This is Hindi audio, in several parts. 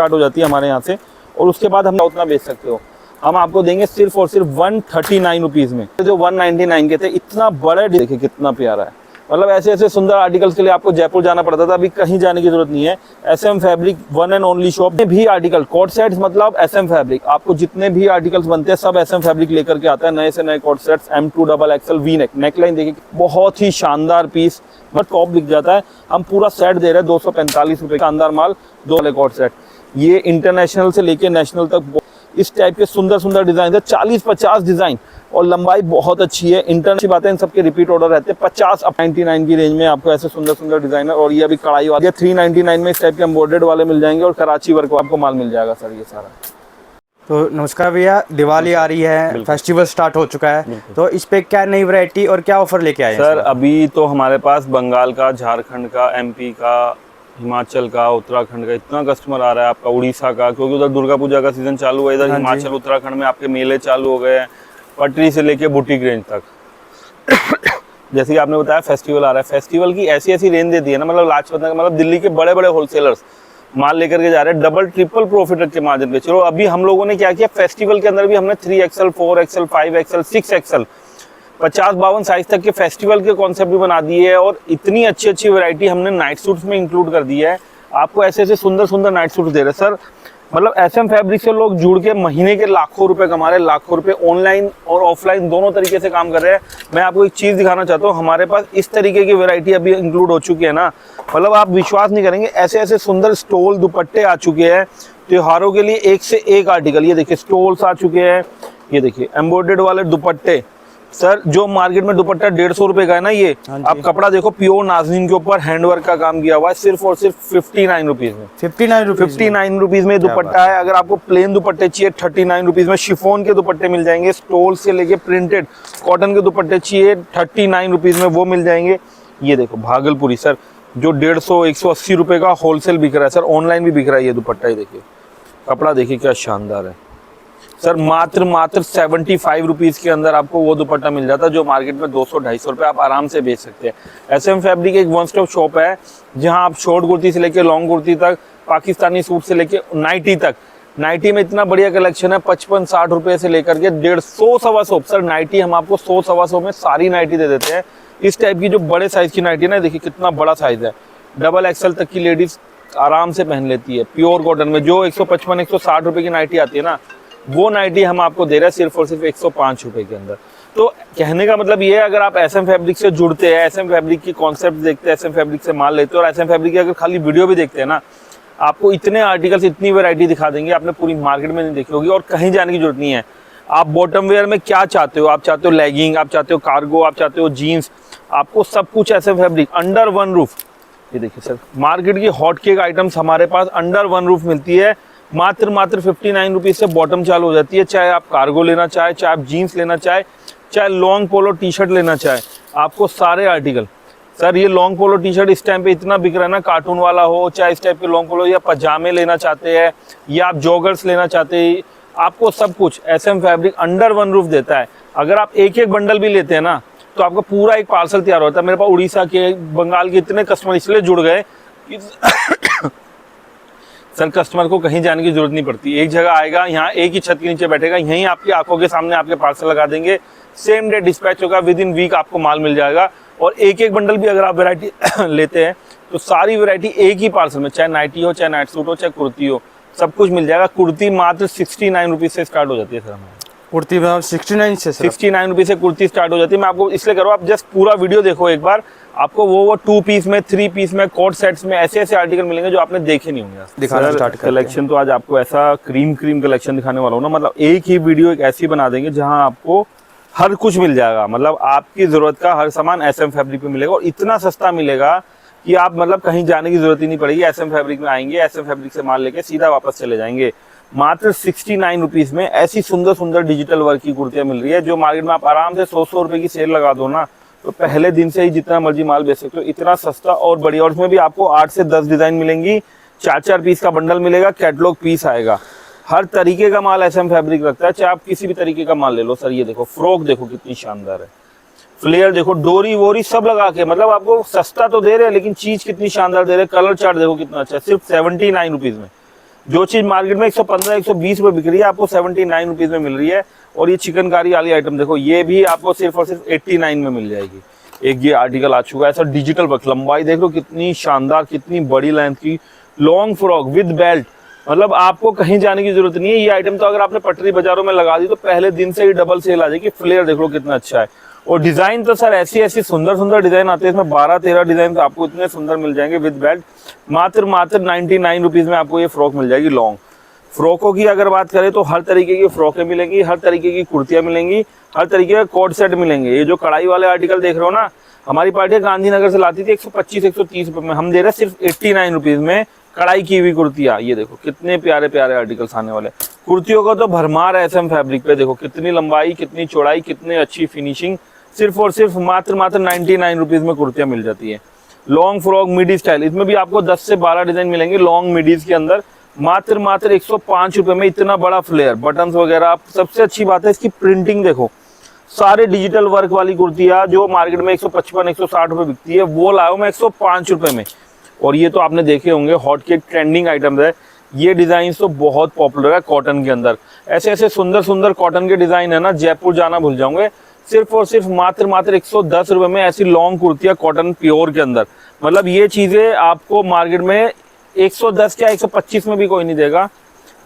स्टार्ट हो जाती है हमारे यहाँ से, और उसके बाद हम उतना बेच सकते हो। हम आपको देंगे सिर्फ और सिर्फ 139 रुपीज़ में। जो 199 के थे, इतना बड़ा देखिए कितना प्यारा है। मतलब ऐसे ऐसे सुंदर आर्टिकल्स के लिए आपको जयपुर जाना पड़ता था, अभी कहीं जाने की जरूरत नहीं है। SM fabric one and only shop में भी आर्टिकल कोट सेट्स, मतलब एसएम फैब्रिक आपको जितने भी आर्टिकल्स बनते हैं सब एसएम फैब्रिक लेकर के आता है। नए से नए coat sets, M2 double XL V neck, neckline देखिए बहुत ही शानदार पीस, बट टॉप बिक जाता है। हम पूरा सेट दे रहे हैं 245 रुपये का, अंदर माल 2 वाले कोट सेट। ये इंटरनेशनल से लेके नेशनल तक इस टाइप के सुंदर सुंदर डिजाइन है, 40-50 डिजाइन, और लंबाई बहुत अच्छी है। इंटरनेशनल बातें, इन सबके रिपीट ऑर्डर रहते हैं। 50 अब 99 की रेंज में आपको ऐसे सुंदर सुंदर डिजाइन है। और ये अभी कढ़ाई वाले 399 में इस टाइप के एम्बॉर्डर्ड वाले मिल जाएंगे, और कराची वर्क आपको माल मिल जाएगा सर ये सारा। तो नमस्कार भैया, दिवाली आ रही है, फेस्टिवल स्टार्ट हो चुका है, तो इस पे क्या नई वैरायटी और क्या ऑफर लेके आए हैं सर? अभी तो हमारे पास बंगाल का, झारखंड का, MP का, हिमाचल का, उत्तराखंड का इतना कस्टमर आ रहा है, आपका उड़ीसा का, क्योंकि उधर दुर्गा पूजा का सीजन चालू है। इधर हिमाचल उत्तराखंड में आपके मेले चालू हो गए हैं, पटरी से लेके बुटीक रेंज तक। जैसे कि आपने बताया फेस्टिवल आ रहा है, फेस्टिवल की ऐसी ऐसी रेंज दे दी है ना, मतलब लाजपत नगर, मतलब दिल्ली के बड़े बड़े होलसेलर्स माल लेकर के जा रहे हैं, डबल ट्रिपल प्रॉफिट के मार्जिन पे। चलो अभी हम लोगों ने क्या किया, फेस्टिवल के अंदर भी हमने 3XL, 4XL, 5XL, 6XL 50-52 size तक के फेस्टिवल के कॉन्सेप्ट भी बना दिए है। और इतनी अच्छी अच्छी वैरायटी हमने नाइट सूट्स में इंक्लूड कर दी है। आपको ऐसे ऐसे सुंदर सुंदर नाइट सूट्स दे रहे हैं सर। मतलब एसएम फैब्रिक से लोग जुड़ के महीने के लाखों रुपए कमा रहे हैं, लाखों रुपए ऑनलाइन और ऑफलाइन दोनों तरीके से काम कर रहे हैं। मैं आपको एक चीज दिखाना चाहता हूँ, हमारे पास इस तरीके की वैरायटी अभी इंक्लूड हो चुकी है ना, मतलब आप विश्वास नहीं करेंगे, ऐसे ऐसे सुंदर स्टोल दुपट्टे आ चुके हैं त्योहारों के लिए, एक से एक आर्टिकल। ये देखिए स्टोल्स आ चुके हैं, ये देखिए एम्ब्रॉयडर्ड वाले दुपट्टे सर। जो मार्केट में दुपट्टा 150 रुपए का है ना, ये आप कपड़ा देखो, प्योर नाज़नीन के ऊपर हैंडवर्क का काम किया हुआ है, सिर्फ और सिर्फ 59 रुपीज में। 59 रुपीज में दुपट्टा है। अगर आपको प्लेन दुपट्टे चाहिए 39 रुपीज में, शिफॉन के दुपट्टे मिल जाएंगे, स्टोल से लेके प्रिंटेड कॉटन के दुपट्टे चाहिए 39 रुपीज में, वो मिल जाएंगे। ये देखो भागलपुरी सर, जो 150-180 रुपए का होलसेल बिक रहा है सर, ऑनलाइन भी बिक रहा है ये दुपट्टा। ये देखिए कपड़ा देखिए क्या शानदार है सर। मात्र 75 रुपीज के अंदर आपको वो दुपट्टा मिल जाता है, जो मार्केट में 200-250 रुपए आप आराम से बेच सकते हैं। एसएम फैब्रिक एक वन स्टॉप शॉप है, जहां आप शॉर्ट कुर्ती से लेके लॉन्ग कुर्ती तक, पाकिस्तानी सूट से लेके नाइटी तक, नाइटी में इतना बढ़िया कलेक्शन है, 55-60 रुपए से लेकर के 150-125 सर। नाइटी हम आपको 100-125 में सारी नाइटी दे देते हैं। इस टाइप की जो बड़े साइज की नाइटी है ना, देखिए कितना बड़ा साइज है, डबल एक्सएल तक की लेडीज आराम से पहन लेती है, प्योर कॉटन में। जो 155-160 रुपए की नाइटी आती है ना, वो नाइटी हम आपको दे रहे हैं सिर्फ और सिर्फ 105 रुपए के अंदर। तो कहने का मतलब ये है, अगर आप एसएम फैब्रिक से जुड़ते हैं, एसएम फैब्रिक की कॉन्सेप्ट देखते हैं, एसएम फैब्रिक से माल लेते हैं, और एसएम फैब्रिक की अगर खाली वीडियो भी देखते हैं ना, आपको इतने आर्टिकल्स, इतनी वैरायटी दिखा देंगे, आपने पूरी मार्केट में नहीं देखी होगी, और कहीं जाने की जरूरत नहीं है। आप बॉटम वेयर में क्या चाहते हो, आप चाहते हो लेगिंग, आप चाहते हो कार्गो, आप चाहते हो जीन्स, आपको सब कुछ SM fabric under one roof. ये देखिए सर, मार्केट की हॉट केक आइटम्स हमारे पास अंडर वन रूफ मिलती है। मात्र 59 रुपीज से बॉटम चालू हो जाती है। चाहे आप कार्गो लेना चाहे, चाहे आप जीन्स लेना चाहे, चाहे लॉन्ग पोलो टी शर्ट लेना चाहे, आपको सारे आर्टिकल सर। ये लॉन्ग पोलो टी शर्ट इस टाइम पे इतना बिक रहा है ना, कार्टून वाला हो, चाहे इस टाइप के लॉन्ग पोलो, या पजामे लेना चाहते हैं, या आप जॉगर्स लेना चाहते हैं, आपको सब कुछ SM fabric under one roof देता है। अगर आप एक एक बंडल भी लेते हैं ना, तो आपका पूरा एक पार्सल तैयार होता है। मेरे पास उड़ीसा के, बंगाल के इतने कस्टमर इसलिए जुड़ गए सर, कस्टमर को कहीं जाने की जरूरत नहीं पड़ती, एक जगह आएगा, यहाँ एक ही छत के नीचे बैठेगा, यहीं आपकी आंखों के सामने आपके पार्सल लगा देंगे, सेम डे डिस्पैच होगा, विद इन वीक आपको माल मिल जाएगा। और एक एक बंडल भी अगर आप वैरायटी लेते हैं, तो सारी वैरायटी एक ही पार्सल में, चाहे नाइटी हो, चाहे नाइट सूट हो, चाहे कुर्ती हो, सब कुछ मिल जाएगा। कुर्ती मात्र 69 रुपीज से स्टार्ट हो जाती है सर हमारे। कुर्ती में 69 रुपीज से कुर्ती स्टार्ट हो जाती है। मैं आपको इसलिए करूँ, आप जस्ट पूरा वीडियो देखो एक बार, आपको वो 2 पीस में, 3 पीस में, कोट सेट्स में ऐसे ऐसे आर्टिकल मिलेंगे जो आपने देखे नहीं होंगे। दिखाना स्टार्ट कलेक्शन तो आज आपको ऐसा क्रीम कलेक्शन दिखाने वाला हूँ ना, मतलब एक ही वीडियो एक ऐसी बना देंगे जहां आपको हर कुछ मिल जाएगा। मतलब आपकी जरूरत का हर सामान एसएम फैब्रिक पे मिलेगा, और इतना सस्ता मिलेगा कि आप मतलब कहीं जाने की जरूरत ही नहीं पड़ेगी। एसएम फैब्रिक में आएंगे, एसएम फैब्रिक से माल लेके सीधा वापस चले जाएंगे। मात्र 69 रुपीज में ऐसी सुंदर सुंदर डिजिटल वर्क की कुर्तियां मिल रही है, जो मार्केट में आप आराम से 100 रुपए की सेल लगा दो ना, तो पहले दिन से ही जितना मर्जी माल बेच सकते हो। इतना सस्ता और बढ़िया, और इसमें भी आपको 8 से 10 डिजाइन मिलेंगी, 4-4 पीस का बंडल मिलेगा, कैटलॉग पीस आएगा। हर तरीके का माल एसएम फैब्रिक रखता है, चाहे आप किसी भी तरीके का माल ले लो सर। ये देखो फ्रॉक देखो कितनी शानदार है, फ्लेयर देखो, डोरी वोरी सब लगा के, मतलब आपको सस्ता तो दे रहे हैं, लेकिन चीज कितनी शानदार दे रहे हैं। कलर चार्ट देखो कितना अच्छा है, सिर्फ 79 रुपीज में। जो चीज मार्केट में 115 120 रुपए बिक रही है, आपको 79 रुपीज में मिल रही है। और ये चिकनकारी वाली आइटम देखो, ये भी आपको सिर्फ और सिर्फ 89 में मिल जाएगी। एक ये आर्टिकल आ चुका है ऐसा डिजिटल वर्क, लंबाई देख लो कितनी शानदार, कितनी बड़ी लेंथ की, लॉन्ग फ्रॉक विद बेल्ट, मतलब आपको कहीं जाने की जरूरत नहीं है। ये आइटम तो अगर आपने पटरी बाजारों में लगा दी तो पहले दिन से ही डबल सेल आ जाएगी। फ्लेयर देख लो कितना अच्छा है। और डिजाइन तो सर ऐसी ऐसी सुंदर सुंदर डिजाइन आते हैं, इसमें 12-13 डिजाइन तो आपको इतने सुंदर मिल जाएंगे विद बेल्ट। मात्र 99 रुपीज में आपको ये फ्रॉक मिल जाएगी लॉन्ग। फ्रॉकों की अगर बात करें तो हर तरीके की फ्रॉकें मिलेंगी, हर तरीके की कुर्तियां मिलेंगी, हर तरीके के कोट सेट मिलेंगे। ये जो कढ़ाई वाले आर्टिकल देख रहे हो ना, हमारी पार्टी गांधीनगर से लाती थी 125-130 रुपए में, हम दे रहे हैं सिर्फ 89 रुपीज में कढ़ाई की हुई कुर्तियां। ये देखो कितने प्यारे प्यारे आर्टिकल्स आने वाले। कुर्तियों का तो भरमार है SM फैब्रिक पे, देखो कितनी लंबाई, कितनी चौड़ाई, कितनी अच्छी फिनिशिंग। सिर्फ और सिर्फ मात्र 99 रुपीज में कुर्तियां मिल जाती है। लॉन्ग फ्रॉक मिडी स्टाइल, इसमें भी आपको 10 से 12 डिजाइन मिलेंगे लॉन्ग मिडीज के अंदर, मात्र 105 रुपए में। इतना बड़ा फ्लेयर, बटन्स वगैरह। सबसे अच्छी बात है इसकी प्रिंटिंग देखो, सारे डिजिटल वर्क वाली कुर्तियां जो मार्केट में 155-160 रुपए बिकती है, वो लाओ मैं 105 रुपए में। और ये तो आपने देखे होंगे हॉट के ट्रेंडिंग आइटम्स है। ये डिजाइन तो बहुत पॉपुलर है कॉटन के अंदर। ऐसे ऐसे सुंदर सुंदर कॉटन के डिजाइन है ना, जयपुर जाना भूल जाओगे। सिर्फ और सिर्फ मात्र 110 रुपए में ऐसी लॉन्ग कुर्तियां कॉटन प्योर के अंदर। मतलब ये चीजें आपको मार्केट में 110 क्या 125 में भी कोई नहीं देगा।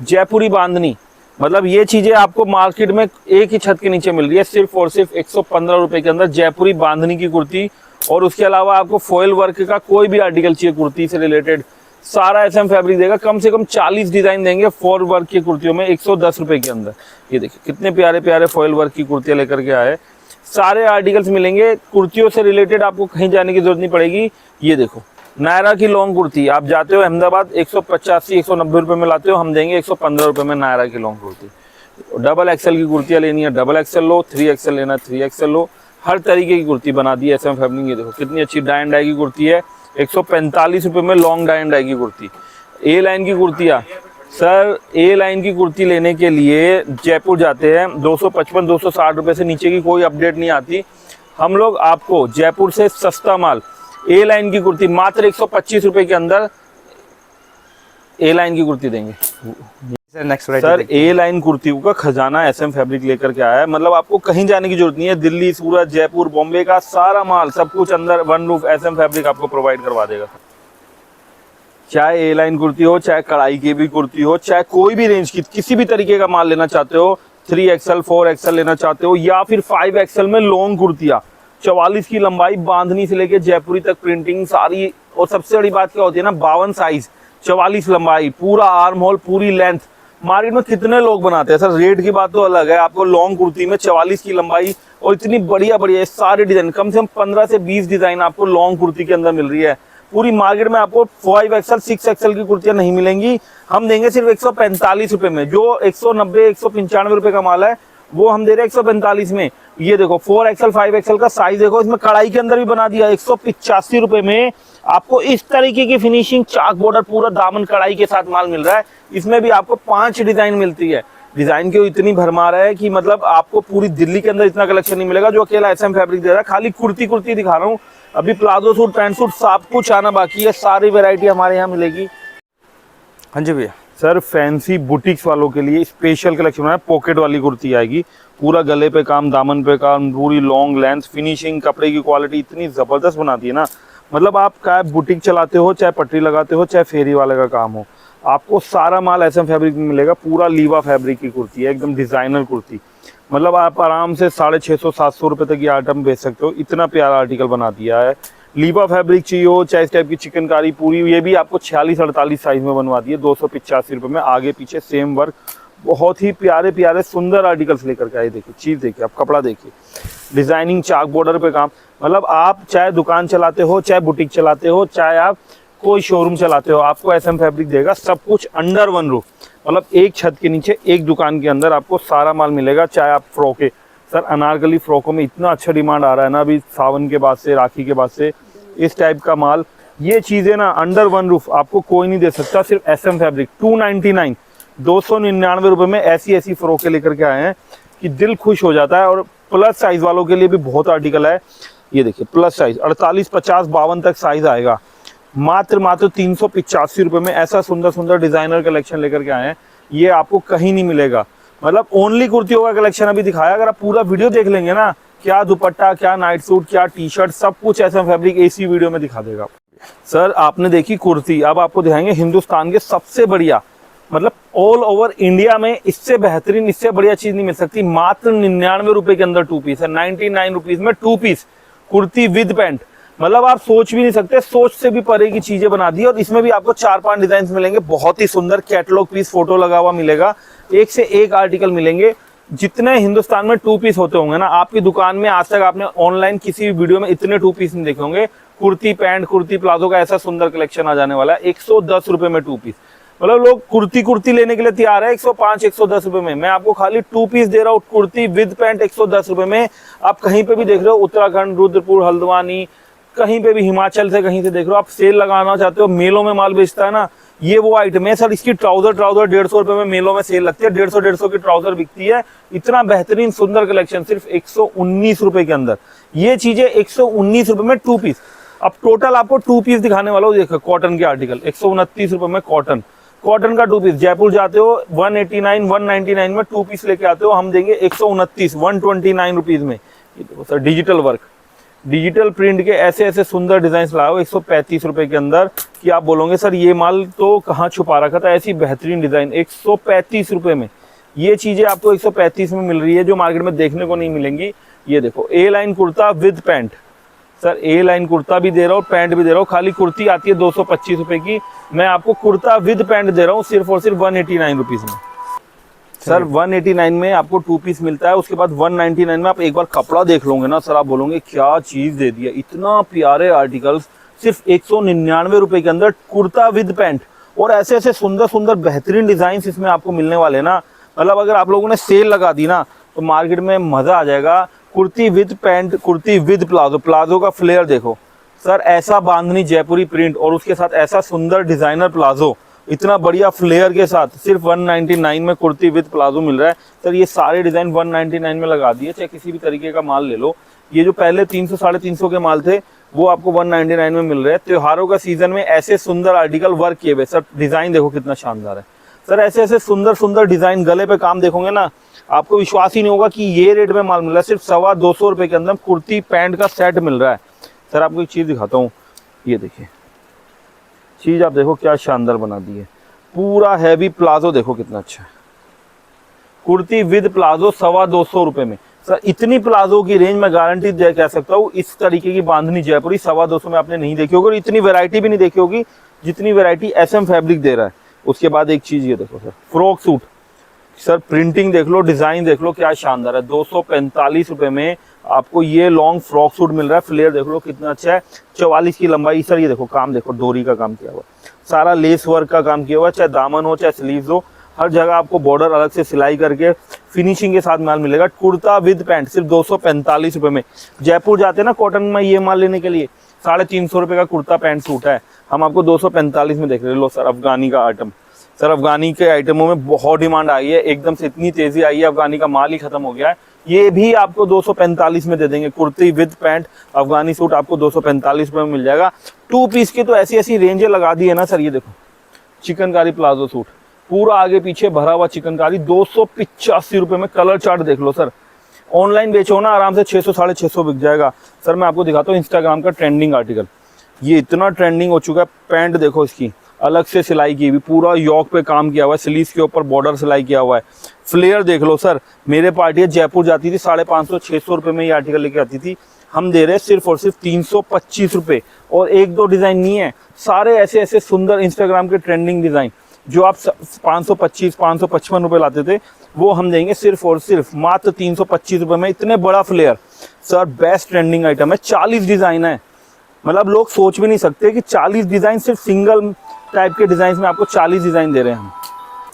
जयपुरी बांधनी, मतलब ये चीजें आपको मार्केट में एक ही छत के नीचे मिल रही है, सिर्फ और सिर्फ 115 रुपए के अंदर जयपुरी बांधनी की कुर्ती। और उसके अलावा आपको फॉयल वर्क का कोई भी आर्टिकल चाहिए कुर्ती से रिलेटेड, सारा SM फैब्रिक देगा। कम से कम 40 डिजाइन देंगे फॉयल वर्क की कुर्तियों में 110 रुपए के अंदर। ये देखिए कितने प्यारे प्यारे फॉयल वर्क की कुर्तियां लेकर के आए। सारे आर्टिकल्स मिलेंगे, कुर्तियों से रिलेटेड आपको कहीं जाने की जरूरत नहीं पड़ेगी। ये देखो नायरा की लॉन्ग कुर्ती, आप जाते हो अहमदाबाद 185-190 रुपए में लाते हो, हम देंगे 115 रुपए में नायरा की लॉन्ग कुर्ती। डबल XL की कुर्तियां लेनी है डबल XL लो, 3XL लेना 3XL लो, हर तरीके की कुर्ती बना दी है SM फैब्रिक। ये देखो कितनी अच्छी डाई एंड डाई की कुर्ती है, 145 रुपए में लॉन्ग डाई एंड डाई की कुर्ती। A लाइन की कुर्तियां, सर A लाइन की कुर्ती लेने के लिए जयपुर जाते हैं 255-260 रुपए से नीचे की कोई अपडेट नहीं आती। हम लोग आपको जयपुर से सस्ता माल A लाइन की कुर्ती मात्र 125 रुपए के अंदर A लाइन की कुर्ती देंगे। नेक्स्ट सर A लाइन कुर्तियों का खजाना SM फैब्रिक लेकर के आया है। मतलब आपको कहीं जाने की जरूरत नहीं है। दिल्ली, सूरत, जयपुर, बॉम्बे का सारा माल सब कुछ अंदर वन रूफ SM फैब्रिक आपको प्रोवाइड करवा देगा। चाहे A लाइन कुर्ती हो, चाहे कढ़ाई की भी कुर्ती हो, चाहे कोई भी रेंज की किसी भी तरीके का माल लेना चाहते हो, 3XL 4XL लेना चाहते हो, या फिर 5XL में लॉन्ग कुर्तियां 44 की लंबाई, बांधनी से लेके जयपुरी तक प्रिंटिंग सारी। और सबसे बड़ी बात क्या होती है ना, 52 साइज, 44 लंबाई, पूरा आर्म होल, पूरी लेंथ। मार्केट में कितने लोग बनाते हैं सर, रेट की बात तो अलग है। आपको लॉन्ग कुर्ती में 44 की लंबाई और इतनी बढ़िया बढ़िया सारे डिजाइन, कम से कम 15 से 20 डिजाइन आपको लॉन्ग कुर्ती के अंदर मिल रही है। पूरी मार्केट में आपको 5XL 6XL की कुर्तियां नहीं मिलेंगी। हम देंगे सिर्फ 145 रुपए में। जो 190-195 रुपए का माल है वो हम दे रहे हैं 145 में। ये देखो 4XL 5XL का साइज देखो, इसमें कढ़ाई के अंदर भी बना दिया। 185 रुपए में आपको इस तरीके की फिनिशिंग चाक बॉर्डर पूरा दामन कढ़ाई के साथ माल मिल रहा है। इसमें भी आपको 5 डिजाइन मिलती है। डिजाइन की इतनी भरमार है कि मतलब आपको पूरी दिल्ली के अंदर इतना कलेक्शन नहीं मिलेगा जो अकेला SM फैब्रिक दे रहा है। खाली कुर्ती कुर्ती दिखा रहा हूँ, अभी प्लाजो सूट, पैंट सूट सब कुछ आना बाकी है। सारी वैरायटी हमारे यहाँ मिलेगी। हाँ जी भैया। सर फैंसी बुटीक्स वालों के लिए स्पेशल कलेक्शन है। पॉकेट वाली कुर्ती आएगी, पूरा गले पे काम, दामन पे काम, पूरी लॉन्ग लेंथ, फिनिशिंग, कपड़े की क्वालिटी इतनी जबरदस्त बनाती है ना। मतलब आप चाहे बुटीक चलाते हो, चाहे पटरी लगाते हो, चाहे फेरी वाले का काम हो, आपको सारा माल SM फैब्रिक में मिलेगा। पूरा लीवा फैब्रिक की कुर्ती है, एकदम डिजाइनर कुर्ती। मतलब आप आराम से 650-700 रुपए तक ये आइटम बेच सकते हो। इतना प्यारा आर्टिकल बना दिया है। लीवा फैब्रिक चाहिए हो, चाहे इस टाइप की चिकनकारी पूरी, ये भी आपको 46-48 साइज में बनवा दी है 285 रुपए में। आगे पीछे सेम वर्क, बहुत ही प्यारे प्यारे सुंदर आर्टिकल्स लेकर के आए। देखिए चीज देखिए, आप कपड़ा देखिए, डिजाइनिंग चाक बॉर्डर पे काम। मतलब आप चाहे दुकान चलाते हो, चाहे बुटीक चलाते हो, चाहे आप कोई शोरूम चलाते हो, आपको SM फैब्रिक देगा सब कुछ अंडर वन रूफ। मतलब एक छत के नीचे एक दुकान के अंदर आपको सारा माल मिलेगा। चाहे आप फ्रॉके, सर अनारकली फ्रॉकों में इतना अच्छा डिमांड आ रहा है ना अभी सावन के बाद से, राखी के बाद से, इस टाइप का माल, ये चीजें ना अंडर वन रूफ आपको कोई नहीं दे सकता। सिर्फ SM फैब्रिक 299 299 रुपए में ऐसी ऐसी फ्रॉकें लेकर के आए हैं कि दिल खुश हो जाता है। और प्लस साइज वालों के लिए भी बहुत आर्टिकल है। ये देखिए प्लस साइज 48, 50, 52 तक साइज आएगा। मात्र 385 रुपए में ऐसा सुंदर सुंदर डिजाइनर कलेक्शन लेकर के आए हैं। ये आपको कहीं नहीं मिलेगा। मतलब ओनली कुर्तियों का कलेक्शन अभी दिखाया, अगर आप पूरा वीडियो देख लेंगे ना, क्या दुपट्टा, क्या नाइट सूट, क्या टी शर्ट, सब कुछ ऐसा फैब्रिक इसी वीडियो में दिखा देगा। सर आपने देखी कुर्ती, अब आपको दिखाएंगे हिंदुस्तान के सबसे बढ़िया, मतलब ऑल ओवर इंडिया में इससे बेहतरीन, इससे बढ़िया चीज नहीं मिल सकती। मात्र 99 रुपए के अंदर 2 पीस है, 99 रुपीज में 2 पीस कुर्ती विद पैंट। मतलब आप सोच भी नहीं सकते, सोच से भी परे की चीजें बना दी। और इसमें भी आपको 4-5 डिजाइन मिलेंगे, बहुत ही सुंदर कैटलॉग पीस फोटो लगा हुआ मिलेगा, एक से एक आर्टिकल मिलेंगे। जितने हिंदुस्तान में 2 पीस होते होंगे ना, आपकी दुकान में आज तक आपने ऑनलाइन किसी भी वीडियो में इतने 2 पीस नहीं देखे होंगे। कुर्ती पैंट, कुर्ती प्लाजो का ऐसा सुंदर कलेक्शन आ जाने वाला है 110 रुपए में 2 पीस। मतलब लोग कुर्ती लेने के लिए तैयार है 105-110 रुपए में। मैं आपको खाली 2 पीस दे रहा हूँ, कुर्ती विद पैंट 110 रुपए में। आप कहीं पे भी देख रहे हो, उत्तराखंड, रुद्रपुर, हल्द्वानी, कहीं पे भी, हिमाचल से कहीं से देख रहे हो, आप सेल लगाना चाहते हो, मेलों में माल बेचता है ना, ये वो आइटम है सर। इसकी ट्राउजर 150 रुपए में मेलों में सेल लगती है, 150 की ट्राउजर बिकती है। इतना बेहतरीन सुंदर कलेक्शन सिर्फ 119 रुपए के अंदर। ये चीजें 119 रुपए में 2 पीस। अब टोटल आपको 2 पीस दिखाने वाला हूँ। देखो कॉटन के आर्टिकल 129 रुपए में कॉटन का 2 पीस। जयपुर जाते हो 189 199 में 2 पीस लेके आते हो, हम देंगे 129 129 रुपीज में। ये देखो sir, digital work, digital print के ऐसे ऐसे सुंदर डिजाइन लाओ 135 रुपए के अंदर, कि आप बोलोगे सर ये माल तो कहाँ छुपा रखा था। ऐसी बेहतरीन डिजाइन 135 रुपए में ये चीजें आपको 135 में मिल रही है, जो मार्केट में देखने को नहीं मिलेंगी। ये देखो A line kurta with pant, sir A line kurta भी दे रहा हूँ, पैंट भी दे रहा हूँ। खाली कुर्ती आती है 225 रुपए की, मैं आपको कुर्ता विद पैंट दे रहा हूँ सिर्फ और सिर्फ 189 रुपीज में। सर 189 में आपको 2 पीस मिलता है। उसके बाद 199 में आप एक बार कपड़ा देख लोगे ना सर, आप बोलोगे क्या चीज दे दिया। इतना प्यारे आर्टिकल्स सिर्फ 199 रुपए के अंदर, कुर्ता विद पैंट। और ऐसे ऐसे सुंदर सुंदर बेहतरीन डिजाइन इसमें आपको मिलने वाले ना। मतलब अगर आप लोगों ने सेल लगा दी ना, तो मार्केट में मजा आ जाएगा। Kurti with pant, kurti with palazzo, palazzo का फ्लेयर देखो सर, ऐसा बांधनी जयपुरी प्रिंट और उसके साथ ऐसा सुंदर डिजाइनर प्लाजो, इतना बढ़िया फ्लेयर के साथ सिर्फ 199 में कुर्ती विद प्लाजो मिल रहा है। सर ये सारे डिजाइन 199 में लगा दिए, चाहे किसी भी तरीके का माल ले लो। ये जो पहले 300-350 के माल थे, वो आपको 199 में मिल रहे हैं। त्योहारों का सीजन में ऐसे सुंदर आर्टिकल वर्क किए हुए, सर डिजाइन देखो कितना शानदार है। सर ऐसे ऐसे सुंदर सुंदर डिजाइन, गले पे काम देखोगे ना, आपको विश्वास ही नहीं होगा कि ये रेट में माल मिल रहा है। सिर्फ 225 रुपए के अंदर कुर्ती पैंट का सेट मिल रहा है। सर आपको एक चीज दिखाता हूँ, ये देखिए चीज, आप देखो क्या शानदार बना दी है। पूरा हैवी प्लाजो देखो कितना अच्छा है, कुर्ती विद प्लाजो 225 रुपए में। सर इतनी प्लाजो की रेंज में गारंटी दे कह सकता हूँ, इस तरीके की बांधनी जयपुरी 225 में आपने नहीं देखी होगी, और इतनी वैरायटी भी नहीं देखी होगी जितनी वैरायटी SM फैब्रिक दे रहा है। उसके बाद एक चीज ये देखो sir, frock suit, sir printing देख लो, डिजाइन देख लो, क्या शानदार है। 245 रुपए में आपको ये लॉन्ग फ्रॉक सूट मिल रहा है। फ्लेयर देख लो कितना अच्छा है, 44 की लंबाई। सर ये देखो काम देखो, डोरी का काम किया हुआ, सारा लेस वर्क का काम किया हुआ, चाहे दामन हो चाहे स्लीव्स हो, हर जगह आपको बॉर्डर अलग से सिलाई करके फिनिशिंग के साथ माल मिलेगा। कुर्ता विद पैंट सिर्फ 245 रुपए में। जयपुर जाते हैं ना कॉटन में ये माल लेने के लिए, 350 रुपए का कुर्ता पैंट सूट है, हम आपको 245 में देख रहे। लो सर अफगानी का आइटम, सर अफगानी के आइटमों में बहुत डिमांड आई है, एकदम से इतनी तेजी आई है, अफगानी का माल ही खत्म हो गया है। ये भी आपको 245 में दे देंगे। Kurti with pant Afghani suit आपको 245 रुपए में मिल जाएगा। 2 पीस की तो ऐसी ऐसी रेंजें लगा दी है ना सर। ये देखो चिकनकारी प्लाजो सूट, पूरा आगे पीछे भरा हुआ चिकनकारी, 285 रुपए में। कलर चार्ट देख लो सर, ऑनलाइन बेचो ना आराम से 600-650 बिक जाएगा। सर मैं आपको दिखाता हूँ इंस्टाग्राम का ट्रेंडिंग आर्टिकल, ये इतना ट्रेंडिंग हो चुका है। पैंट देखो इसकी अलग से सिलाई की हुई, पूरा यॉक पे काम किया हुआ है, स्लीव्स के ऊपर बॉर्डर सिलाई किया हुआ है। फ्लेयर देख लो सर, मेरे पार्टी जयपुर जाती थी 550-600 रुपए में ये आर्टिकल लेके आती थी, हम दे रहे हैं सिर्फ और सिर्फ 325 रुपए। और 1-2 डिजाइन नहीं है, सारे ऐसे ऐसे सुंदर इंस्टाग्राम के ट्रेंडिंग डिजाइन जो आप 525-555 रुपए लाते थे, वो हम देंगे सिर्फ और सिर्फ मात्र 325 रुपए में। इतने बड़ा flare sir, best trending item है। 40 डिजाइन है, मतलब लोग सोच भी नहीं सकते कि 40 डिजाइन, सिर्फ सिंगल टाइप के डिजाइन में आपको 40 डिजाइन दे रहे हैं हम।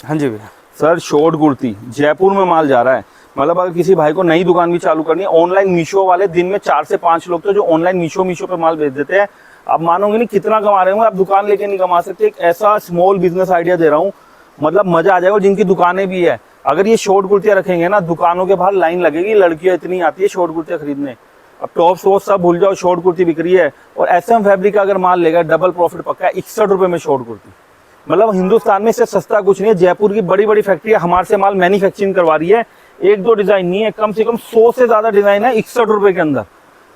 हाँ जी भैया। सर शॉर्ट कुर्ती जयपुर में माल जा रहा है। मतलब अगर किसी भाई को नई दुकान भी चालू करनी है, ऑनलाइन मीशो वाले दिन में 4 से 5 लोग तो जो ऑनलाइन मीशो पे माल बेच देते हैं, आप मानोगे नहीं कितना कमा रहे होंगे। आप दुकान लेके नहीं कमा सकते। एक ऐसा स्मॉल बिजनेस आइडिया दे रहा हूँ, मतलब मजा आ जाएगा। जिनकी दुकानें भी है, अगर ये शॉर्ट कुर्तियां रखेंगे ना, दुकानों के बाहर लाइन लगेगी, लड़कियां इतनी आती है शॉर्ट कुर्तियां खरीदने। अब टॉप्स वो सब भूल जाओ, शॉर्ट कुर्ती बिक रही है। और SM फैब्रिक का अगर माल लेगा डबल प्रॉफिट पक्का है। 61 रुपए में शॉर्ट कुर्ती, मतलब हिंदुस्तान में इससे सस्ता कुछ नहीं है। जयपुर की बड़ी बड़ी फैक्ट्री हमारे से माल मैन्युफैक्चरिंग करवा रही है। एक दो डिजाइन नहीं है, कम से कम 100 से ज्यादा डिजाइन है 61 रुपए के अंदर।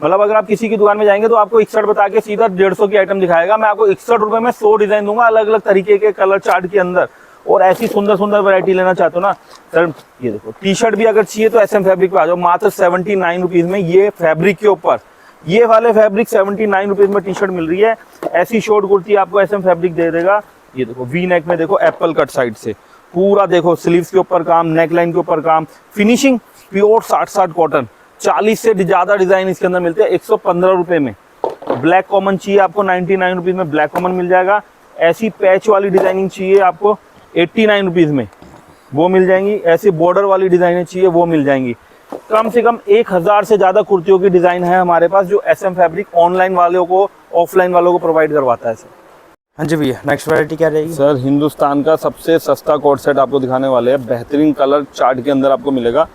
मतलब अगर आप किसी की दुकान में जाएंगे तो आपको 61 बता के सीधा 150 की आइटम दिखाएगा, मैं आपको 61 रुपए में 100 डिजाइन दूंगा अलग अलग तरीके के कलर चार्ट के अंदर। और ऐसी सुंदर सुंदर वैरायटी लेना चाहते हो ना सर, ये देखो टी शर्ट भी अगर चाहिए तो SM फैब्रिक पे आ जाओ, मात्र 79 रुपीज में ये फैब्रिक के ऊपर ये वाले फैब्रिक 79 रुपीज में टी शर्ट मिल रही है। ऐसी शॉर्ट कुर्ती आपको SM फैब्रिक दे देगा। ये देखो वी नेक में देखो एप्पल कट साइड से पूरा देखो, स्लीव्स के ऊपर काम, नेक लाइन के ऊपर काम, फिनिशिंग प्योर 60 कॉटन। 40 से ज्यादा डिजाइन इसके अंदर मिलते हैं 115 रुपए में। ब्लैक कॉमन चाहिए आपको 99 रुपीज में ब्लैक कॉमन मिल जाएगा। ऐसी पैच वाली डिजाइनिंग चाहिए आपको 89 रुपीज में वो मिल जाएंगी। ऐसी बॉर्डर वाली डिजाइनें चाहिए वो मिल जाएंगी। कम से कम 1000 से ज्यादा कुर्तियों की डिजाइन है हमारे पास जो SM फैब्रिक ऑनलाइन वालों को ऑफलाइन वालों को प्रोवाइड करवाता है सर। हाँ जी भैया, नेक्स्ट वैरायटी क्या रहेगी? सर हिंदुस्तान का सबसे सस्ता कोट सेट आपको दिखाने वाले हैं। बेहतरीन कलर चार्ट के अंदर आपको मिलेगा।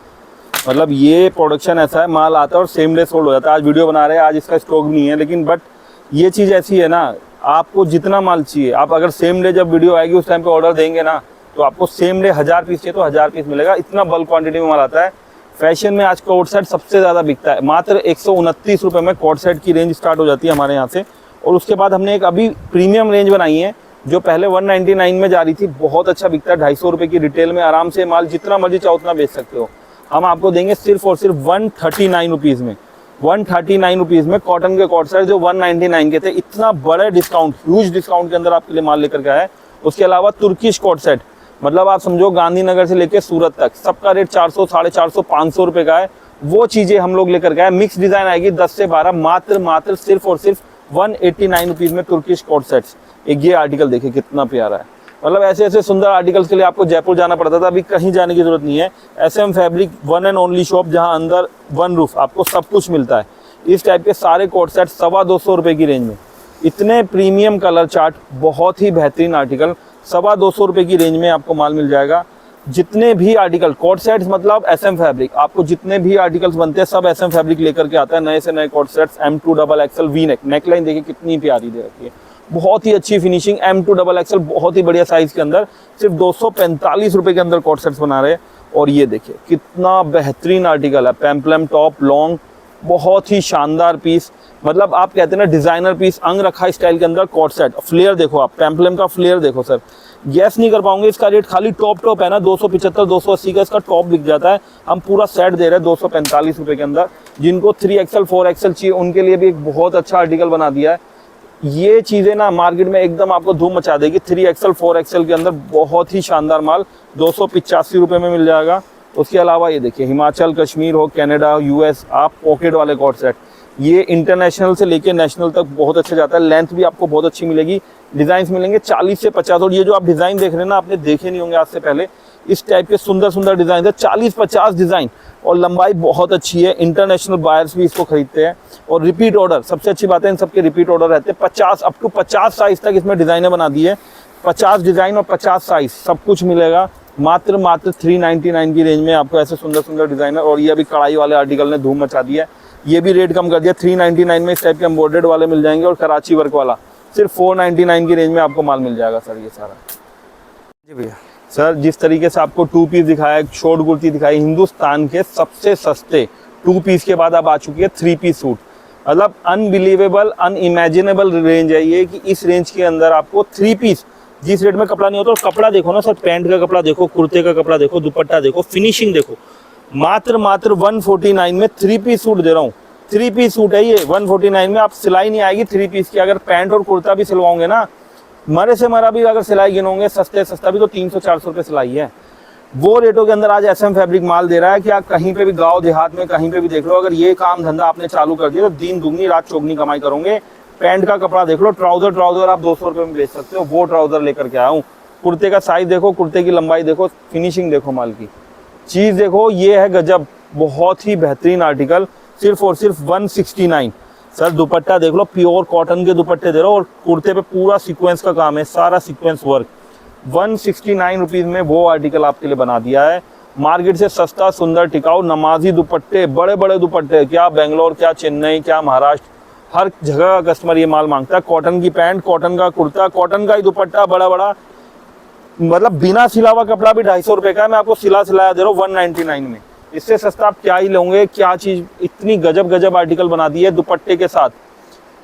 मतलब ये प्रोडक्शन ऐसा है, माल आता है और सेम डे सोल्ड हो जाता है। आज वीडियो बना रहे हैं, आज इसका स्टॉक नहीं है, लेकिन बट ये चीज़ ऐसी है ना, आपको जितना माल चाहिए, आप अगर सेम डे जब वीडियो आएगी उस टाइम पे ऑर्डर देंगे ना, तो आपको सेम डे 1000 पीस चाहिए तो 1000 पीस मिलेगा। इतना बल्क क्वांटिटी में माल आता है। फैशन में आज कोट सेट सबसे ज़्यादा बिकता है। मात्र 129 रुपये में कोट सेट की रेंज स्टार्ट हो जाती है हमारे यहाँ से। और उसके बाद हमने एक अभी प्रीमियम रेंज बनाई है जो पहले 199 में जा रही थी, बहुत अच्छा बिकता है। 250 रुपये की रिटेल में आराम से माल जितना मर्जी चाहो उतना बेच सकते हो। हम आपको देंगे सिर्फ और सिर्फ 139 रुपीज़ में। 139 रुपीज़ में कॉटन के कोट सेट जो 199 के थे, इतना बड़े डिस्काउंट, ह्यूज डिस्काउंट के अंदर आपके लिए माल लेकर के आया है। उसके अलावा तुर्किश कोट सेट, मतलब आप समझो गांधीनगर से लेकर सूरत तक सबका रेट 400, 450, 500 रुपये का है। वो चीज़ें हम लोग लेकर गए। मिक्स डिज़ाइन आएगी 10 से 12, मात्र सिर्फ और सिर्फ 189 रुपीज़ में तुर्किश कोट सेट्स। एक ये आर्टिकल देखिए कितना प्यारा है। मतलब ऐसे ऐसे सुंदर आर्टिकल्स के लिए आपको जयपुर जाना पड़ता था, अभी कहीं जाने की जरूरत नहीं है। SM fabric one and only shop, जहां अंदर वन रूफ आपको सब कुछ मिलता है। इस टाइप के सारे कोट सेट 225 रुपये की रेंज में, इतने प्रीमियम कलर चार्ट, बहुत ही बेहतरीन आर्टिकल 225 रुपये की रेंज में आपको माल मिल जाएगा। जितने भी आर्टिकल कोट सेट्स, मतलब SM फैब्रिक, आपको जितने भी आर्टिकल्स बनते हैं सब SM फैब्रिक लेकर के आता है। नए से नए coat sets, M2 XXL V neck, neckline देखिए कितनी प्यारी दे रखी है, बहुत ही अच्छी फिनिशिंग। M2 XXL बहुत ही बढ़िया साइज के अंदर सिर्फ 245 रुपये के अंदर कोट सेट्स बना रहे हैं। और ये देखिए कितना बेहतरीन आर्टिकल है, पेम्पलम टॉप लॉन्ग, बहुत ही शानदार पीस। मतलब आप कहते हैं ना डिजाइनर पीस, अंग रखा स्टाइल के अंदर कोट सेट। फ्लेयर देखो आप, पेम्पलम का फ्लेयर देखो सर, गैस नहीं कर पाओगे। इसका रेट खाली टॉप है ना 275, 280 का इसका टॉप बिक जाता है। हम पूरा सेट दे रहे हैं 245 रुपये के अंदर। जिनको 3XL 4XL चाहिए उनके लिए भी एक बहुत अच्छा आर्टिकल बना दिया है। ये चीज़ें ना मार्केट में एकदम आपको धूम मचा देगी। 3XL 4XL के अंदर बहुत ही शानदार माल 285 रुपये में मिल जाएगा। उसके अलावा ये देखिए हिमाचल, कश्मीर हो, कनाडा, US, आप पॉकेट वाले कोट सेट, ये इंटरनेशनल से लेके नेशनल तक बहुत अच्छा जाता है। लेंथ भी आपको बहुत अच्छी मिलेगी। डिज़ाइंस मिलेंगे 40 से 50। और ये जो आप डिज़ाइन देख रहे हैं ना, आपने देखे नहीं होंगे आज से पहले। इस टाइप के सुंदर सुंदर डिज़ाइन है, 40-50 डिज़ाइन, और लंबाई बहुत अच्छी है। इंटरनेशनल बायर्स भी इसको खरीदते हैं। और रिपीट ऑर्डर, सबसे अच्छी बात है इन सबके रिपीट ऑर्डर रहते हैं। 50 अप टू 50 साइज तक इसमें डिज़ाइनें बना दी है। 50 डिज़ाइन और 50 साइज सब कुछ मिलेगा मात्र 399 की रेंज में आपको ऐसे सुंदर सुंदर डिज़ाइनर। और ये अभी कढ़ाई वाले आर्टिकल ने धूम मचा दिया है। ये भी रेट कम कर दिया, 399 में इस टाइप के एम्बॉर्डर्ड वाले मिल जाएंगे। और कराची वर्क वाला सिर्फ 499 की रेंज में आपको माल मिल जाएगा सर। ये सारा जी भैया, सर जिस तरीके से आपको 2 पीस दिखाया, शॉर्ट कुर्ती दिखाई, हिंदुस्तान के सबसे सस्ते 2 पीस के बाद अब आ चुकी है 3 पीस सूट। मतलब अनबिलीवेबल, अनइमेजिनेबल रेंज है ये, कि इस रेंज के अंदर आपको 3 पीस जिस रेट में कपड़ा नहीं होता। और कपड़ा देखो ना सर, पैंट का कपड़ा देखो, कुर्ते का कपड़ा देखो, दुपट्टा देखो, फिनिशिंग देखो। मात्र 149 में 3 पीस सूट दे रहा हूँ। 3 पीस सूट है ये 149 में। आप सिलाई नहीं आएगी 3 पीस की। अगर पैंट और कुर्ता भी सिलवाओगे ना, मरे से मरा भी अगर सिलाई गिनोगे, सस्ते सस्ता भी तो 300-400 रुपये सिलाई है। वो रेटों के अंदर आज SM फैब्रिक माल दे रहा है कि आप कहीं पे भी गांव देहात में कहीं पे भी देख लो, अगर ये काम धंधा आपने चालू कर दिया तो दिन दुगनी रात चौगनी कमाई करोगे। पैंट का कपड़ा देख लो, ट्राउजर आप 200 रुपये में बेच सकते हो। वो ट्राउजर लेकर के आया हूँ। कुर्ते का साइज देखो, कुर्ते की लंबाई देखो, फिनिशिंग देखो, माल की चीज़ देखो, ये है गजब, बहुत ही बेहतरीन आर्टिकल। सिर्फ और सिर्फ 169। सर दुपट्टा देख लो, प्योर कॉटन के दुपट्टे दे रहे हो। और कुर्ते पे पूरा सीक्वेंस का काम है, सारा सीक्वेंस वर्क। 169 रुपीज़ में वो आर्टिकल आपके लिए बना दिया है। मार्केट से सस्ता, सुंदर, टिकाऊ, नमाजी दुपट्टे, बड़े बड़े दुपट्टे, क्या बेंगलोर, क्या चेन्नई, क्या महाराष्ट्र, हर जगह का कस्टमर ये माल मांगता है। कॉटन की पैंट, कॉटन का कुर्ता, कॉटन का ही दुपट्टा, बड़ा बड़ा, मतलब बिना सिला हुआ कपड़ा भी 250 रुपए का है, मैं आपको सिलाया दे रहा हूँ 199 में। इससे सस्ता आप क्या ही लोगे, क्या चीज, इतनी गजब गजब आर्टिकल बना दी है दुपट्टे के साथ।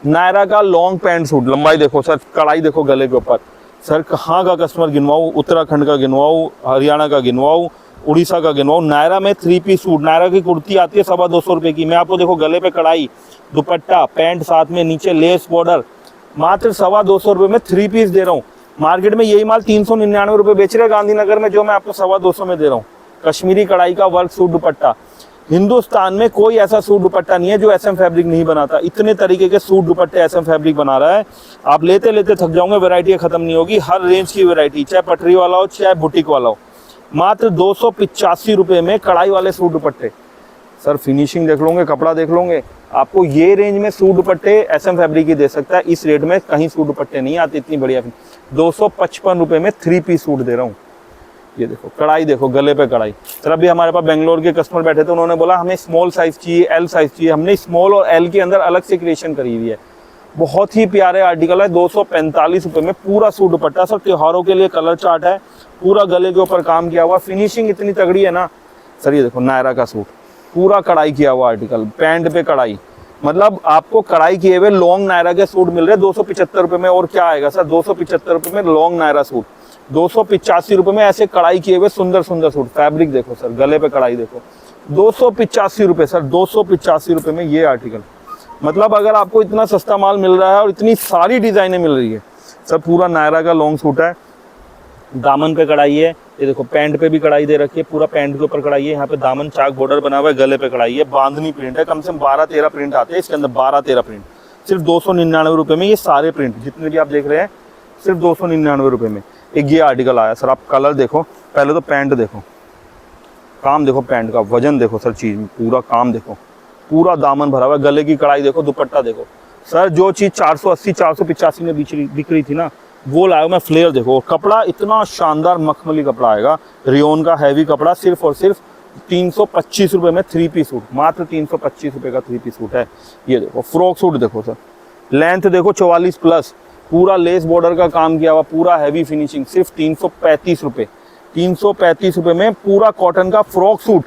नायरा का लॉन्ग पैंट सूट, लंबाई देखो सर, कढ़ाई देखो गले के ऊपर। सर कहाँ का कस्टमर गिनवाऊँ, उत्तराखंड का गिनवाऊँ, हरियाणा का गिनवाऊँ, उड़ीसा का गिनवाऊँ। नायरा में 3 पीस सूट, नायरा की कुर्ती आती है 250 रुपए की, मैं आपको देखो गले पे कढ़ाई, दुपट्टा, पैंट साथ में, नीचे लेस बॉर्डर, मात्र 250 रुपए में 3 पीस दे रहा हूँ। मार्केट में यही माल 399 रुपए बेच रहे हैं गांधीनगर में, जो मैं आपको 250 में दे रहा हूँ। कश्मीरी कढ़ाई का वर्क सूट दुपट्टा, हिंदुस्तान में कोई ऐसा सूट दुपट्टा नहीं है जो एसएम फैब्रिक नहीं बनाता। इतने तरीके के सूट दुपट्टे एसएम फैब्रिक बना रहा है, आप लेते लेते थक जाओगे, वैरायटी खत्म नहीं होगी। हर रेंज की वैरायटी, चाहे पटरी वाला हो चाहे बुटीक वाला हो। मात्र 285 रुपए में कढ़ाई वाले सूट दुपट्टे। सर फिनिशिंग देख लोगे, कपड़ा देख लोगे, आपको ये रेंज में सूट दुपट्टे एसएम फैब्रिक ही दे सकता है। इस रेट में कहीं सूट दुपट्टे नहीं आते इतनी बढ़िया। 255 रुपए में 3 पीस सूट दे रहा हूँ। ये देखो कढ़ाई, देखो गले पे कढ़ाई। सर अभी हमारे पास बेंगलोर के कस्टमर बैठे थे, उन्होंने बोला हमें स्मॉल साइज चाहिए, एल साइज चाहिए। हमने स्मॉल और एल के अंदर अलग से क्रिएशन करी हुई है। बहुत ही प्यारे आर्टिकल है। 245 रुपए में पूरा सूट दुपट्टा। सर त्योहारों के लिए कलर चार्ट है, पूरा गले के ऊपर काम किया हुआ, फिनिशिंग इतनी तगड़ी है ना। सर ये देखो नायरा का सूट, पूरा कढ़ाई किया हुआ आर्टिकल, पैंट पे कढ़ाई, मतलब आपको कढ़ाई किए हुए लॉन्ग नायरा के सूट मिल रहे हैं 275 रुपए में। और क्या आएगा सर, 275 रुपए में लॉन्ग नायरा सूट, 285 रुपए में ऐसे कढ़ाई किए हुए सुंदर सुंदर सूट। फैब्रिक देखो सर, गले पे कढ़ाई देखो, 285 रुपए सर, 285 रुपए में ये आर्टिकल। मतलब अगर आपको इतना सस्ता माल मिल रहा है और इतनी सारी डिजाइनें मिल रही है। सर पूरा नायरा का लॉन्ग सूट है, दामन पे कढ़ाई है, ये देखो पैंट पे भी कढ़ाई दे रखी है, पूरा पैंट के ऊपर कढ़ाई है, यहाँ पे दामन चाक बॉर्डर बना हुआ है, गले पे कढ़ाई है, बांधनी प्रिंट है, कम से कम 12-13 प्रिंट आते हैं इसके अंदर, 12-13 प्रिंट। सिर्फ 299 रुपए में ये सारे प्रिंट जितने भी आप देख रहे हैं, सिर्फ 299 रुपए में एक ये आर्टिकल आया। सर आप कलर देखो, पहले तो पैंट देखो, काम देखो, पैंट का वजन देखो सर, चीज पूरा काम देखो, पूरा दामन भरा हुआ है, गले की कढ़ाई देखो, दुपट्टा देखो। सर जो चीज 480-485 में बिक रही थी ना, वो लाया मैं। फ्लेयर देखो, कपड़ा इतना शानदार मखमली कपड़ा आएगा, रियोन का हैवी कपड़ा, सिर्फ और सिर्फ 325 रुपए में 3 पीस सूट, मात्र 325 रुपए का 3 पीस सूट है। ये देखो फ्रॉक सूट देखो सर, लेंथ देखो 44 प्लस, पूरा लेस बॉर्डर का काम किया हुआ, पूरा हैवी फिनिशिंग, सिर्फ 335 रुपए। 335 रुपए में पूरा कॉटन का फ्रॉक सूट,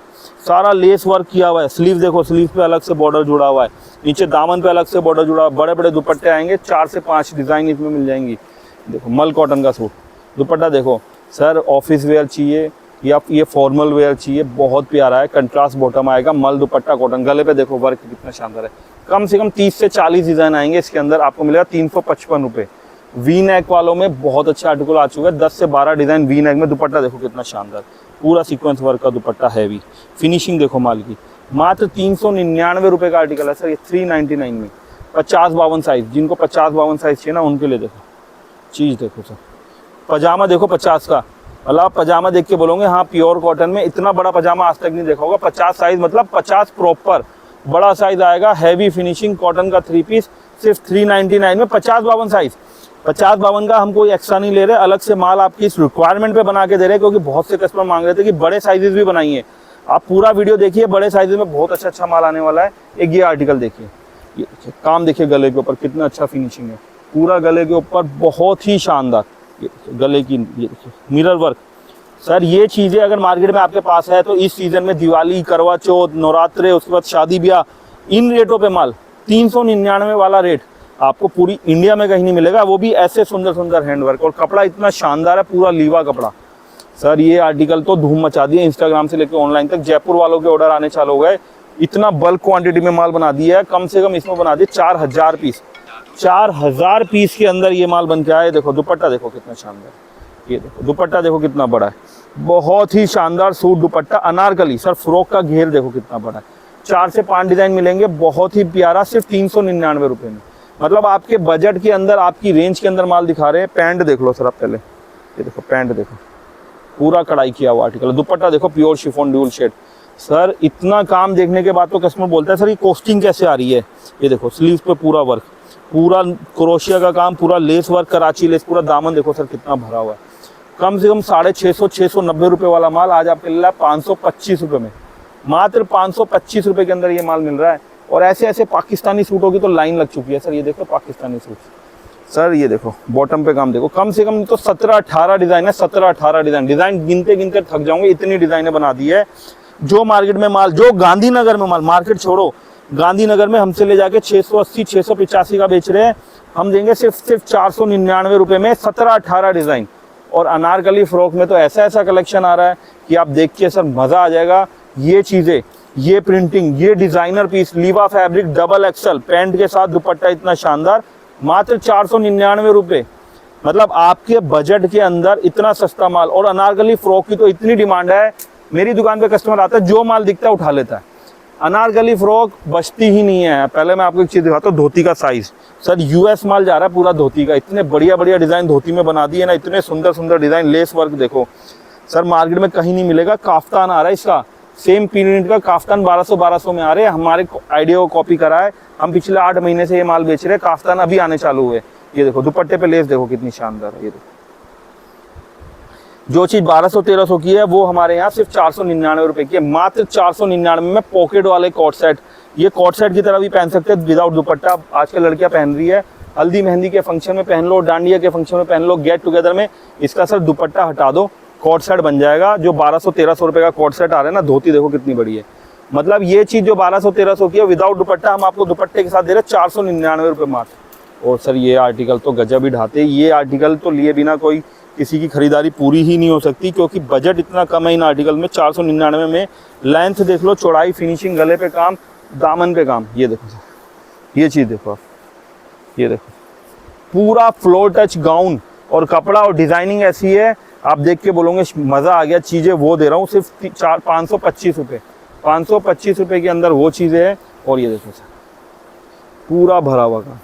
सारा लेस वर्क किया हुआ है। स्लीव देखो, स्लीव पे अलग से बॉर्डर जुड़ा हुआ है, नीचे दामन पे अलग से बॉर्डर जुड़ा हुआ है। बड़े बड़े दुपट्टे आएंगे, 4 से 5 डिजाइन इसमें मिल जाएंगी। देखो मल कॉटन का सूट, दुपट्टा देखो सर, ऑफिस वेयर चाहिए या ये फॉर्मल वेयर चाहिए, बहुत प्यारा है। कंट्रास्ट बॉटम आएगा, मल दुपट्टा कॉटन, गले पे देखो वर्क कितना शानदार है। कम से कम 30 से 40 डिजाइन आएंगे इसके अंदर, आपको मिलेगा 355 रुपए। वी नेक वालों में बहुत अच्छा आर्टिकल आ चुका है, 10 से 12 डिजाइन वी नेक में। दुपट्टा देखो कितना शानदार, पूरा सीक्वेंस वर्क का दुपट्टा, हैवी फिनिशिंग देखो माल की। मात्र 399 रुपए का आर्टिकल है सर ये, 399 में। 50-52 साइज, जिनको 50-52 साइज चाहिए ना उनके लिए देखो चीज देखो सर। पजामा देखो 50 का, मतलब आप पजामा देख के बोलोगे हाँ प्योर कॉटन में, इतना बड़ा पजामा आज तक नहीं देखा होगा। 50 साइज मतलब 50 प्रॉपर बड़ा साइज आएगा, हैवी फिनिशिंग कॉटन का 3 पीस, सिर्फ 399 में। 50-52 साइज, 50-52 का हम कोई एक्स्ट्रा नहीं ले रहे, अलग से माल आपकी इस रिक्वायरमेंट पे बना के दे रहे हैं, क्योंकि बहुत से कस्टमर मांग रहे थे कि बड़े साइजेस भी बनाइए। आप पूरा वीडियो देखिए, बड़े साइजेस में बहुत अच्छा माल आने वाला है। एक ये आर्टिकल देखिए, ये काम देखिए गले के ऊपर कितना अच्छा फिनिशिंग है, पूरा गले के ऊपर बहुत ही शानदार। ये गले की ये देखिए मिरर वर्क। सर ये चीज़ें अगर मार्केट में आपके पास है तो इस सीजन में दिवाली, करवा चौथ, नवरात्रे, उसके बाद शादी ब्याह, इन रेटों पे माल 399 वाला रेट आपको पूरी इंडिया में कहीं नहीं मिलेगा, वो भी ऐसे सुंदर सुंदर हैंडवर्क। और कपड़ा इतना शानदार है, पूरा लीवा कपड़ा। सर ये आर्टिकल तो धूम मचा दिए, इंस्टाग्राम से लेकर ऑनलाइन तक। जयपुर वालों के ऑर्डर आने चालू हो गए, इतना बल्क क्वांटिटी में माल बना दिया है। कम से कम इसमें बना दिए 4000 पीस, 4000 पीस के अंदर ये माल बन के आए। देखो दुपट्टा देखो कितना शानदार, ये देखो दुपट्टा देखो कितना बड़ा है, बहुत ही शानदार सूट दुपट्टा अनारकली। सर फ्रॉक का घेर देखो कितना बड़ा है, 4 से 5 डिजाइन मिलेंगे, बहुत ही प्यारा, सिर्फ 399 रुपए में। मतलब आपके बजट के अंदर, आपकी रेंज के अंदर माल दिखा रहे हैं। पैंट देख लो सर आप पहले, ये देखो पैंट देखो, पूरा कढ़ाई किया हुआ आर्टिकल। दुपट्टा देखो pure chiffon dual shade. Sir इतना काम देखने के बाद तो कस्टमर बोलता है सर ये कॉस्टिंग कैसे आ रही है। ये देखो स्लीव पे पूरा वर्क, पूरा क्रोशिया का काम, पूरा लेस वर्क, कराची लेस, पूरा दामन देखो सर कितना भरा हुआ है। कम से कम 650 690 रुपये वाला माल आज आपके लिए 525 रुपये में, मात्र 525 रुपये के अंदर ये माल मिल रहा है। और ऐसे ऐसे पाकिस्तानी सूटों की तो लाइन लग चुकी है सर। ये देखो पाकिस्तानी सूट सर, ये देखो बॉटम पे काम देखो, कम से कम तो 17-18 डिज़ाइन है, 17-18 डिज़ाइन गिनते गिनते थक जाऊंगे, इतनी डिज़ाइनें बना दी है। जो मार्केट में माल, जो गांधीनगर में माल, मार्केट छोड़ो, गांधीनगर में हमसे ले जाके 680 685 का बेच रहे हैं, हम देंगे सिर्फ 499 रुपये में 17-18 डिज़ाइन। और अनारकली फ्रॉक में तो ऐसा ऐसा कलेक्शन आ रहा है कि आप देख के सर मज़ा आ जाएगा। ये चीज़ें, ये प्रिंटिंग, ये designer piece, लीवा fabric, double axle pant के साथ दुपट्टा इतना शानदार, मात्र 499 रुपये। मतलब आपके बजट के अंदर इतना सस्ता माल। और अनारकली फ्रॉक की तो इतनी डिमांड है, मेरी दुकान पे कस्टमर आता है, जो माल दिखता है उठा लेता है। अनारकली फ्रॉक बचती ही नहीं है। पहले मैं आपको एक चीज़ दिखाता हूँ, धोती का साइज़ सर, यूएस माल जा रहा है पूरा धोती का। इतने बढ़िया बढ़िया डिज़ाइन धोती में बना दिए ना, इतने सुंदर सुंदर डिज़ाइन, लेस वर्क देखो सर, मार्केट में कहीं नहीं मिलेगा। काफ्तान आ रहा है इसका, सेम प्रिंट का काफ्तान 1200 में आ रहे हैं। हमारे आइडिया को कॉपी करा है, हम पिछले 8 महीने से ये माल बेच रहे हैं। काफ्तान अभी आने चालू हुए। ये देखो दुपट्टे पे लेस देखो कितनी शानदार है। ये देखो जो चीज़ 1200-1300 की है वो हमारे यहाँ सिर्फ 499 रुपये की है, मात्र 499 में। पॉकेट वाले कॉट सेट, ये कॉट सेट की तरह भी पहन सकते हैं विदाउट दुपट्टा। आजकल लड़कियाँ पहन रही है, हल्दी मेहंदी के फंक्शन में पहन लो, डांडिया के फंक्शन में पहन लो, गेट टुगेदर में इसका सर दुपट्टा हटा दो, कॉट सेट बन जाएगा। जो 1200-1300 रुपये का कॉट सेट आ रहा है ना, धोती देखो कितनी बड़ी है। मतलब ये चीज़ जो 1200-1300 की है विदाउट दुपट्टा, हम आपको दुपट्टे के साथ दे रहे हैं 499 रुपये मात्र। और सर ये आर्टिकल तो गजब ही ढाते, ये आर्टिकल तो लिए बिना कोई किसी की खरीदारी पूरी ही नहीं हो सकती, क्योंकि बजट इतना कम है इन आर्टिकल में। 499 में लेंथ देख लो, चौड़ाई, फिनिशिंग, गले पे काम, दामन पे काम। ये देखो सर, ये चीज़ देखो आप, ये देखो पूरा फ्लोर टच गाउन, और कपड़ा और डिज़ाइनिंग ऐसी है आप देख के बोलोगे मज़ा आ गया। चीज़ें वो दे रहा हूँ सिर्फ 525 रुपये, 525 रुपये के अंदर वो चीज़ें हैं। और ये देखो सर पूरा भरा हुआ काम,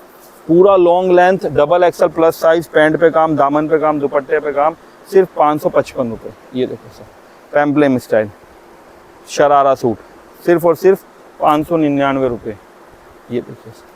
पूरा long length, double pixel plus size, pant पे काम, दामन पे काम, दुपट्टे पे काम, सिर्फ 555 रुपये। ये देखो सर पेम्पलेम स्टाइल शरारा सूट, सिर्फ और सिर्फ 599 रुपये। ये देखिए सर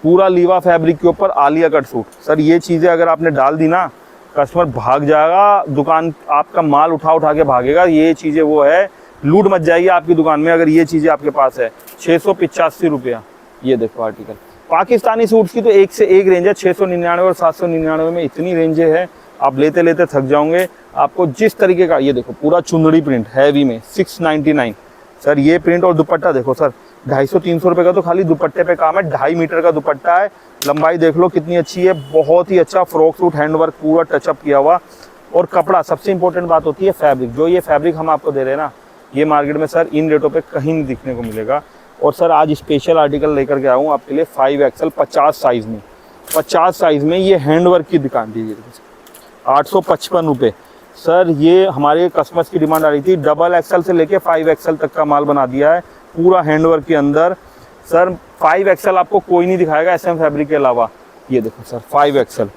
पूरा लीवा फैब्रिक के ऊपर आलिया कट सूट। सर ये चीज़ें अगर आपने डाल दी ना, कस्टमर भाग जाएगा, दुकान आपका माल उठा के भागेगा। ये चीज़ें वो है, लूट मच जाएगी आपकी दुकान में अगर ये चीज़ें आपके पास है। 685 रुपया। ये देखो आर्टिकल, पाकिस्तानी सूट्स की तो एक से एक रेंज है, 699 और 799 में इतनी रेंजें है, आप लेते लेते थक जाओगे। आपको जिस तरीके का, ये देखो पूरा चुंदड़ी प्रिंट हैवी में 699 सर। ये प्रिंट और दुपट्टा देखो सर, 250-300 रुपये का तो खाली दुपट्टे पे काम है। 2.5 मीटर का दुपट्टा है, लंबाई देख लो कितनी अच्छी है, बहुत ही अच्छा फ्रॉक सूट, हैंडवर्क पूरा टचअप किया हुआ। और कपड़ा, सबसे इंपॉर्टेंट बात होती है फैब्रिक। जो ये फैब्रिक हम आपको दे रहे हैं ना, ये मार्केट में सर इन रेटों पे कहीं नहीं दिखने को मिलेगा। और सर आज स्पेशल आर्टिकल लेकर के आया हूँ आपके लिए 5XL 50 साइज़ में, 50 साइज़ में। ये हैंडवर्क की दुकान दीजिए, 855 रुपये सर। ये हमारे कस्टमर्स की डिमांड आ रही थी, डबल एक्सल से लेके 5XL तक का माल बना दिया है पूरा हैंडवर्क के अंदर। सर 5XL आपको कोई नहीं दिखाएगा SM फैब्रिक के अलावा। ये देखो सर 5XL।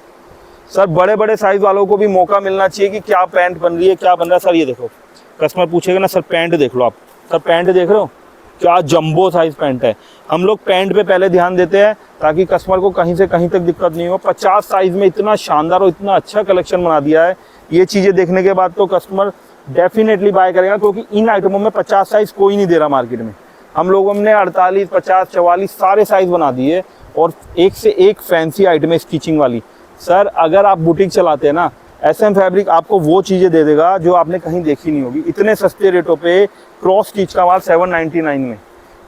सर बड़े बड़े साइज़ वालों को भी मौका मिलना चाहिए कि क्या पैंट बन रही है, क्या बन रहा है। सर ये देखो, कस्टमर पूछेगा ना सर पैंट देख लो आप, सर पैंट देख रहे हो क्या जंबो साइज पैंट है। हम लोग पैंट पे पहले ध्यान देते हैं ताकि कस्टमर को कहीं से कहीं तक दिक्कत नहीं हो। 50 साइज में इतना शानदार और इतना अच्छा कलेक्शन बना दिया है। ये चीज़ें देखने के बाद तो कस्टमर डेफिनेटली बाय करेगा, क्योंकि इन आइटमों में 50 साइज कोई नहीं दे रहा मार्केट में। हम लोगों ने 48, 50, 44 सारे साइज बना दिए, और एक से एक फैंसी आइटम है स्टिचिंग वाली। सर अगर आप बुटीक चलाते हैं ना, SM फैब्रिक आपको वो चीज़ें दे देगा जो आपने कहीं देखी नहीं होगी। इतने सस्ते रेटों पे क्रॉस स्टिच का माल 799 में,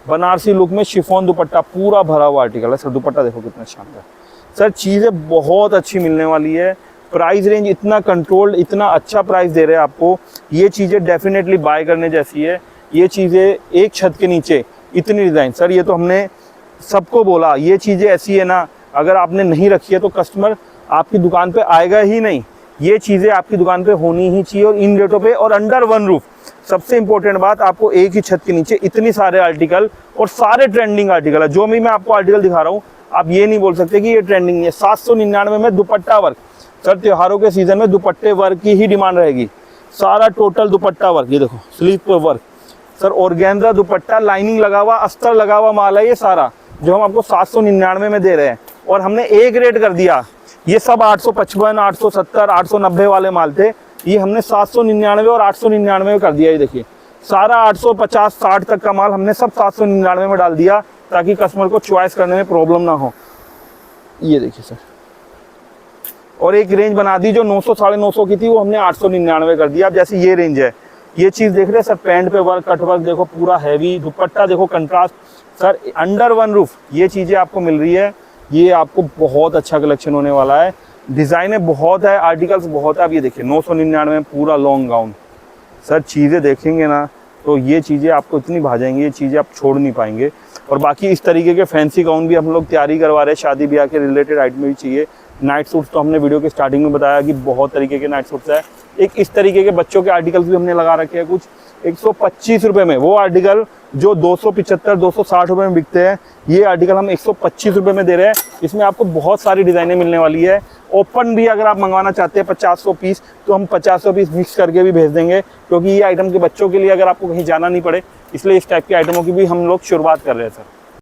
बनारसी लुक में शिफॉन दुपट्टा पूरा भरा हुआ आर्टिकल है। सर दुपट्टा देखो कितना शानदार। सर चीज़ें बहुत अच्छी मिलने वाली है। प्राइस रेंज इतना कंट्रोल्ड, इतना अच्छा प्राइस दे रहे हैं आपको। ये चीज़ें डेफिनेटली बाय करने जैसी है। ये चीज़ें एक छत के नीचे इतनी डिज़ाइन, सर ये तो हमने सबको बोला, ये चीज़ें ऐसी है ना, अगर आपने नहीं रखी है तो कस्टमर आपकी दुकान पे आएगा ही नहीं। ये चीज़ें आपकी दुकान पे होनी ही चाहिए, और इन रेटों पे, और अंडर वन रूफ। सबसे इंपॉर्टेंट बात, आपको एक ही छत के नीचे इतनी सारे आर्टिकल, और सारे ट्रेंडिंग आर्टिकल है। जो भी मैं आपको आर्टिकल दिखा रहा हूँ, आप ये नहीं बोल सकते कि ये ट्रेंडिंग नहीं है। 799 में दुपट्टा वर्क। सर त्योहारों के सीजन में दुपट्टे वर्क की ही डिमांड रहेगी। सारा टोटल दुपट्टा वर्क, ये देखो स्लीव पर वर्क। सर ऑर्गेन्जा दुपट्टा, लाइनिंग लगा हुआ, अस्तर लगा हुआ माल है ये सारा, जो हम आपको 799 में दे रहे हैं। और हमने एक रेट कर दिया ये सब 855, 870, 890 वाले माल थे, ये हमने 799 और 899 में कर दिया। ये देखिए सारा 850, 60 तक का माल हमने सब 799 में डाल दिया, ताकि कस्टमर को चॉइस करने में प्रॉब्लम ना हो। ये देखिए सर, और एक रेंज बना दी जो 900, 950 की थी, वो हमने 899 कर दिया। अब जैसे ये रेंज है, ये चीज़ देख रहे हैं सर, पैंट पे वर्क, कट वर्क देखो पूरा हैवी, दुपट्टा देखो contrast sir, under one roof ये चीज़ें आपको मिल रही है। ये आपको बहुत अच्छा कलेक्शन होने वाला है, डिज़ाइनें बहुत है, आर्टिकल्स बहुत है। अब ये देखिए 999 में पूरा लॉन्ग गाउन सर, चीज़ें देखेंगे ना तो ये चीज़ें आपको इतनी भा जाएंगी, ये चीज़ें आप छोड़ नहीं पाएंगे। और बाकी इस तरीके के फैंसी गाउन भी हम लोग तैयारी करवा रहे हैं, शादी ब्याह के रिलेटेड आइटम भी चाहिए। नाइट सूट्स तो हमने वीडियो के स्टार्टिंग में बताया कि बहुत तरीके के नाइट सूट्स है। एक इस तरीके के बच्चों के आर्टिकल्स भी हमने लगा रखे हैं कुछ 125 रुपये में। वो आर्टिकल जो 275, 260 रुपये में बिकते हैं, ये आर्टिकल हम 125 रुपये में दे रहे हैं। इसमें आपको बहुत सारी डिज़ाइनें मिलने वाली है। ओपन भी अगर आप मंगवाना चाहते हैं 50-100 पीस, तो हम 50-100 पीस मिक्स करके भी भेज देंगे, क्योंकि ये आइटम के बच्चों के लिए अगर आपको कहीं जाना नहीं पड़े, इसलिए इस टाइप के आइटमों की भी हम लोग शुरुआत कर रहे हैं सर।